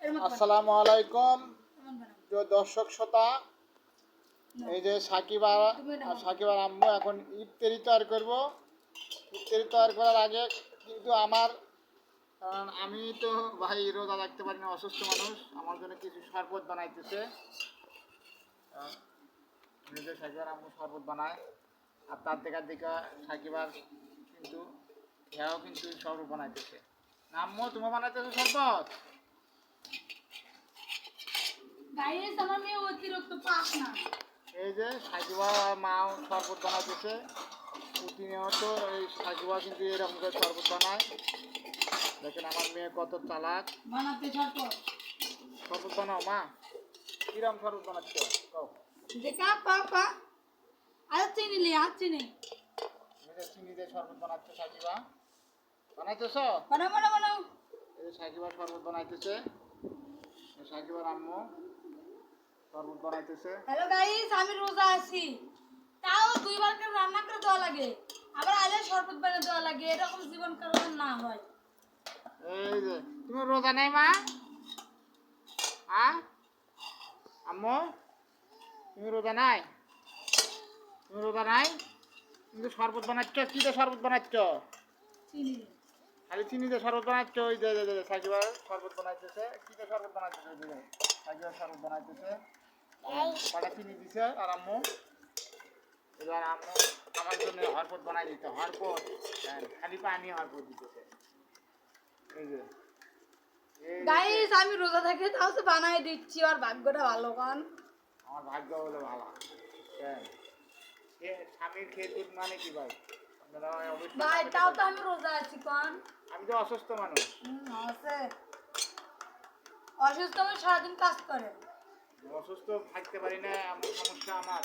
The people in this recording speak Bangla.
আসসালামু আলাইকুম দর্শক শ্রোতা। এই যে সাকিবার আম্মু এখন ইফতারি তৈরি করবো। ইফতারি তৈরি করার আগে কিন্তু কারণ আমি তো ভাই রোজা রাখতে পারি না, অসুস্থ মানুষ, আমার জন্য কিছু শরবত বানাইতেছে। নিজে সাকিবার আম্মু শরবত বানায়, আর তার দিকে সাকিবার কিন্তু খেয়াও কিন্তু শরবত বানাইতেছে। আম্মু তুমি বানাইতেছো শরবত? এই যে সাকিবা মাও শরবত বানাতেছে প্রতিনিয়ত। এই সাকিবা কিন্তু এরকম করে শরবত বানায়। দেখেন আমার মেয়ে কত চালাক। শরবত বানাও মা, কিরম শরবত বানাচ্ছ? চিনি দিয়ে শরবত বানাচ্ছ সাকিবা? বানাইতেছ? এই যে সাকিবা শরবত বানাইতেছে, সাকিবার আম্মু শরবত বানাইতেছে। হ্যালো গাইস, আমি রোজা আছি, তাও দুইবার করে রান্না করে দেওয়া লাগে, আবার আলে শরবত বানিয়ে দেওয়া লাগে। এরকম জীবন কারণ না হয়। এই যে তুমি রোজা নেই মা? আম্মু তুমি রোজা নাই? তুমি রোজা নাই কিন্তু শরবত বানাচ্ছ? কি দিয়ে শরবত বানাচ্ছ? চিনি। খালি চিনি দিয়ে শরবত বানাচ্ছ? ওই যে সাকিবা শরবত বানাইতেছে। কি দিয়ে শরবত বানাইতেছে? সাকিবা শরবত বানাইতেছে, কটা চিনি দিছে। আর আম্মু এবার আম্মু আমার জন্য হরপত বানাই দিতে। হরপত খালি পানি হরপত দিতেছে। এই যে গাইস, আমি রোজা থাকি, তাও তো বানাই দিচ্ছি। আর ভাগ্যটা ভালো কান। আমার ভাগ্য হলো ভালো। স্বামীর খেজুর মানে কি ভাই? ভাই তাও তো আমি রোজা আছি কান। আমি তো অসুস্থ মানুষ। অসুস্থ আমি সারাদিন কাজ করে। অসুস্থ থাকতে পারি না, এমন সমস্যা আমার।